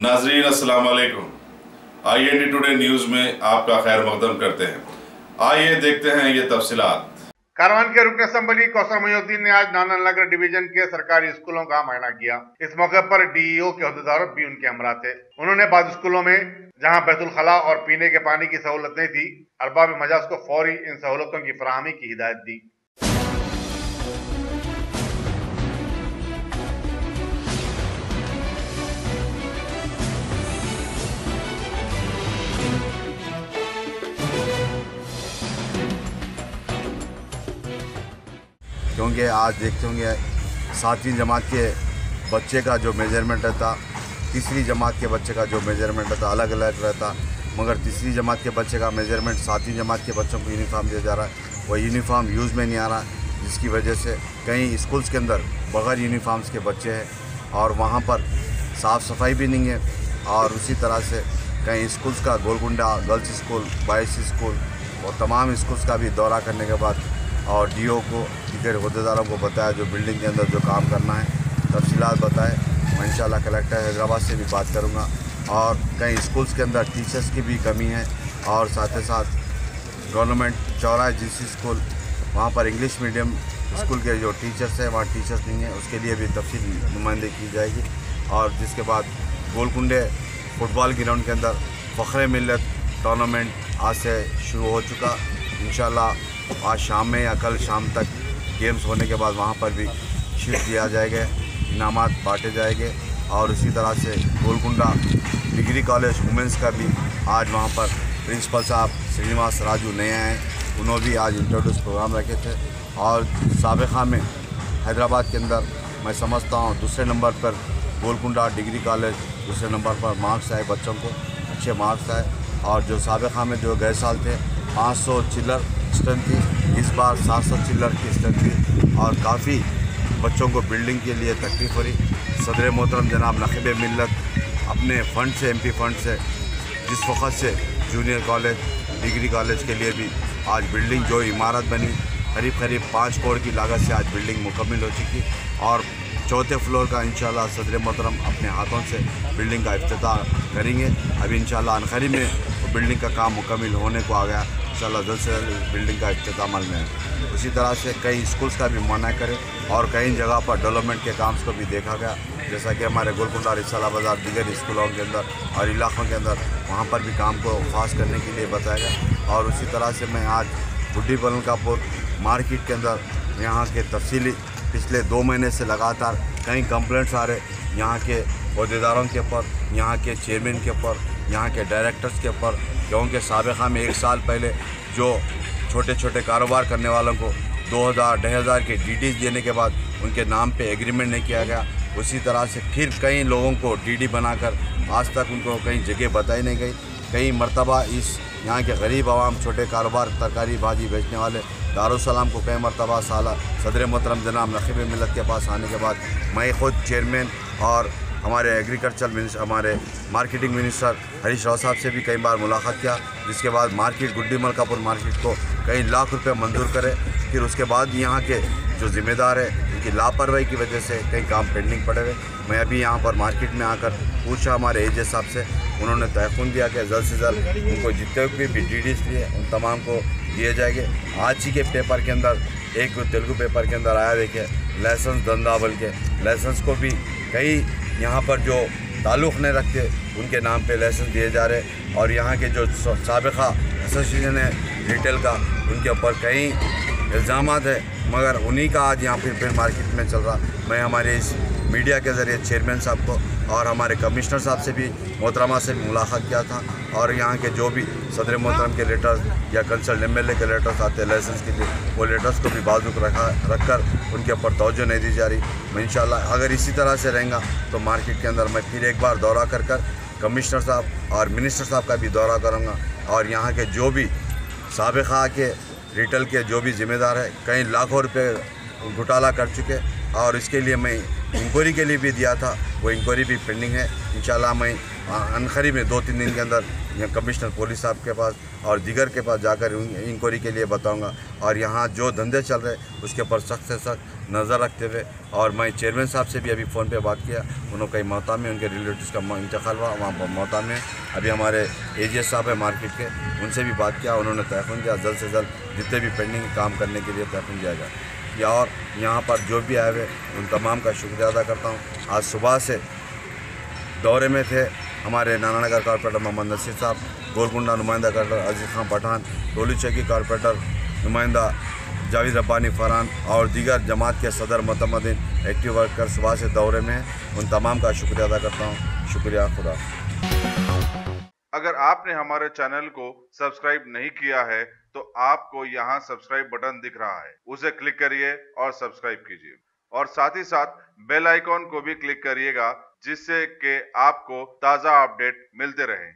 नाजरीन अस्सलाम वालेकुम। IND टुडे न्यूज़ में आपका खैर मकदम करते हैं। आइए देखते हैं ये तफसीलात। कारवान के रुकन असम्बली कौसर मोइनुद्दीन ने आज नानानगर डिवीजन के सरकारी स्कूलों का मुआयना किया। इस मौके पर DEO के अहदेदार भी उनके हमरा थे। उन्होंने बाद स्कूलों में जहां बैतुल खला और पीने के पानी की सहूलत नहीं थी, अरबाब मजाज को फौरी इन सहूलतों की फराहमी की हिदायत दी। क्योंकि आज देखते होंगे 7वीं जमात के बच्चे का जो मेजरमेंट रहता, तीसरी जमात के बच्चे का जो मेजरमेंट रहता अलग अलग रहता, मगर तीसरी जमात के बच्चे का मेजरमेंट 7वीं जमात के बच्चों को यूनिफॉर्म दिया जा रहा है। वह यूनिफॉर्म यूज़ में नहीं आ रहा, जिसकी वजह से कई स्कूल्स के अंदर बग़ैर यूनिफॉर्म्स के बच्चे हैं और वहाँ पर साफ़ सफाई भी नहीं है। और उसी तरह से कई स्कूल्स का Golconda girls school, boys school और तमाम स्कूल्स का भी दौरा करने के बाद और DO को टिकट अहदेदारों को बताया जो बिल्डिंग के अंदर जो काम करना है, तफसीलात बताए। मैं इंशाल्लाह कलेक्टर हैदराबाद से भी बात करूंगा। और कई स्कूल्स के अंदर टीचर्स की भी कमी है और साथ ही साथ गवर्नमेंट चौराहा GC स्कूल, वहाँ पर इंग्लिश मीडियम स्कूल के जो टीचर्स हैं वहाँ टीचर्स नहीं हैं, उसके लिए भी तफसील नुमाइंदगी की जाएगी। और जिसके बाद गोलकुंडे फुटबॉल ग्राउंड के अंदर फ़ख्र मिल्लत टूर्नामेंट आज से शुरू हो चुका। इंशाल्लाह आज शाम में या कल शाम तक गेम्स होने के बाद वहाँ पर भी शीट दिया जाएगा, इनामात बांटे जाएंगे। और उसी तरह से गोलकुंडा डिग्री कॉलेज वुमेंस का भी आज वहाँ पर प्रिंसिपल साहब श्रीनिवास राजू नए हैं, उन्होंने भी आज इंट्रोड्यूस प्रोग्राम रखे थे। और साबिक़ा में हैदराबाद के अंदर मैं समझता हूँ दूसरे नंबर पर गोलकुंडा डिग्री कॉलेज, दूसरे नंबर पर मार्क्स आए, बच्चों को अच्छे मार्क्स आए। और जो साबिक़ा में जो गए साल थे 500 चिल्लर स्ट्रेंथ थी, इस बार 700 चिल्लर की स्ट्रेंथ थी और काफ़ी बच्चों को बिल्डिंग के लिए तकलीफ़ हो रही। सदर मोहतरम जनाब नक़ीब मिल्लत अपने फ़ंड से, MP फ़ंड से जिस वक़्त से जूनियर कॉलेज डिग्री कॉलेज के लिए भी आज बिल्डिंग जो इमारत बनी करीब 5 करोड़ की लागत से आज बिल्डिंग मुकम्मल हो चुकी। और चौथे फ्लोर का इंशाल्लाह सदर मोहतरम अपने हाथों से बिल्डिंग का इफ्तिताह करेंगे। अभी इंशाल्लाह अनखरी में बिल्डिंग का काम मुकम्मल होने को आ गया, इंशाल्लाह जल्द से जल्द बिल्डिंग का इफ्तिताह अमल में है। उसी तरह से कई स्कूल्स का भी मुआयना करें और कई जगह पर डेवलपमेंट के काम्स को भी देखा गया, जैसा कि हमारे गोलकुंडा रिसाला बाज़ार दीगर स्कूलों के अंदर और इलाक़ों के अंदर वहाँ पर भी काम को फास्ट करने के लिए बताया गया। और उसी तरह से मैं आज बुड्ढी बलनकापुर मार्केट के अंदर यहाँ के तफसीली पिछले 2 महीने से लगातार कई कंप्लेंट्स आ रहे, यहाँ के अहदेदारों के ऊपर, यहाँ के चेयरमैन के ऊपर, यहाँ के डायरेक्टर्स के ऊपर। क्योंकि साबिक़ा में 1 साल पहले जो छोटे छोटे कारोबार करने वालों को 2000-2500 के DDs देने के बाद उनके नाम पे एग्रीमेंट नहीं किया गया, उसी तरह से फिर कई लोगों को DD बनाकर आज तक उनको कहीं जगह बताई नहीं गई। कई मरतबा इस यहाँ के गरीब आवाम, छोटे कारोबार, तरकारी भाजी बेचने वाले दारुस्सलाम को कई मरतबा साला सदर मोहतरम जनाब नक़ीब मिल्लत के पास आने के बाद मैं ख़ुद चेयरमैन और हमारे एग्रीकल्चर मिनिस्टर, हमारे मार्केटिंग मिनिस्टर हरीश राव साहब से भी कई बार मुलाकात किया, जिसके बाद मार्केट गुड्डी मलकापुर मार्केट को कई लाख रुपए मंजूर करे। फिर उसके बाद यहाँ के जो ज़िम्मेदार है उनकी लापरवाही की वजह से कई काम पेंडिंग पड़े हुए। मैं अभी यहाँ पर मार्केट में आकर पूछा हमारे AJ साहब से, उन्होंने तयक़ुन दिया कि जल्द से जल्द उनको जितने भी DDs लिए उन तमाम को दिए जाएंगे। आज ही के पेपर के अंदर एक तेलुगु पेपर के अंदर आया, देखिए लाइसेंस धंधा बोल के, लाइसेंस को भी कई यहाँ पर जो ताल्लुक़ नहीं रखते उनके नाम पे लाइसेंस दिए जा रहे। और यहाँ के जो साबिक़ा एसोसिएशन है रिटेल का, उनके ऊपर कई इल्ज़ामात है, मगर उन्हीं का आज यहाँ फिर मार्केट में चल रहा। मैं हमारे इस मीडिया के ज़रिए चेयरमैन साहब को और हमारे कमिश्नर साहब से भी, मोहतरमा से मुलाकात किया था। और यहाँ के जो भी सदर मोहतरम के लेटर्स या कंसल्ट MLA के लेटर्स आते हैं लाइसेंस के लिए, वो लेटर्स को भी बाजुक रखकर उनके ऊपर तवज्जो नहीं दी जा रही। मैं इंशाल्लाह अगर इसी तरह से रहेगा तो मार्केट के अंदर मैं फिर एक बार दौरा कर कमिश्नर साहब और मिनिस्टर साहब का भी दौरा करूँगा। और यहाँ के जो भी साबिक़ा के रिटेल के जो भी ज़िम्मेदार है, कई लाखों रुपये घोटाला कर चुके, और इसके लिए मैं इंक्वायरी के लिए भी दिया था, वो इंक्वायरी भी पेंडिंग है। इंशाल्लाह मैं अनकरीब में 2-3 दिन के अंदर यहाँ कमिश्नर पुलिस साहब के पास और दीगर के पास जाकर इंक्वायरी के लिए बताऊंगा। और यहाँ जो धंधे चल रहे उसके ऊपर सख्त से सख्त नज़र रखते हुए, और मैं चेयरमैन साहब से भी अभी फ़ोन पे बात किया, उन्होंने कई मोहता में उनके रिलेटिव्स का इंतकाल हुआ वहाँ मोहता में। अभी हमारे एजीएस साहब है मार्केट के, उनसे भी बात किया, उन्होंने तयक़ुन दिया जल्द से जल्द जितने भी पेंडिंग काम करने के लिए तयक़ुन दिया जाए। और यहाँ पर जो भी आए हुए उन तमाम का शुक्रिया अदा करता हूँ। आज सुबह से दौरे में थे हमारे नानानगर कॉर्पोरेटर मोहम्मद नसीर साहब, गोलकुंडा नुमाइंदा कॉर्पोरेटर अजीज़ खान पठान, टोली चौकी कॉर्पोरेटर नुमाइंदा जावेद रब्बानी फरहान और दीगर जमात के सदर मतमदीन एक्टिव वर्कर सुबह से दौरे में हैं। उन तमाम का शुक्रिया अदा करता हूँ। शुक्रिया, खुदा। अगर आपने हमारे चैनल को सब्सक्राइब नहीं किया है तो आपको यहाँ सब्सक्राइब बटन दिख रहा है, उसे क्लिक करिए और सब्सक्राइब कीजिए, और साथ ही साथ बेल आइकॉन को भी क्लिक करिएगा, जिससे कि आपको ताज़ा अपडेट मिलते रहें।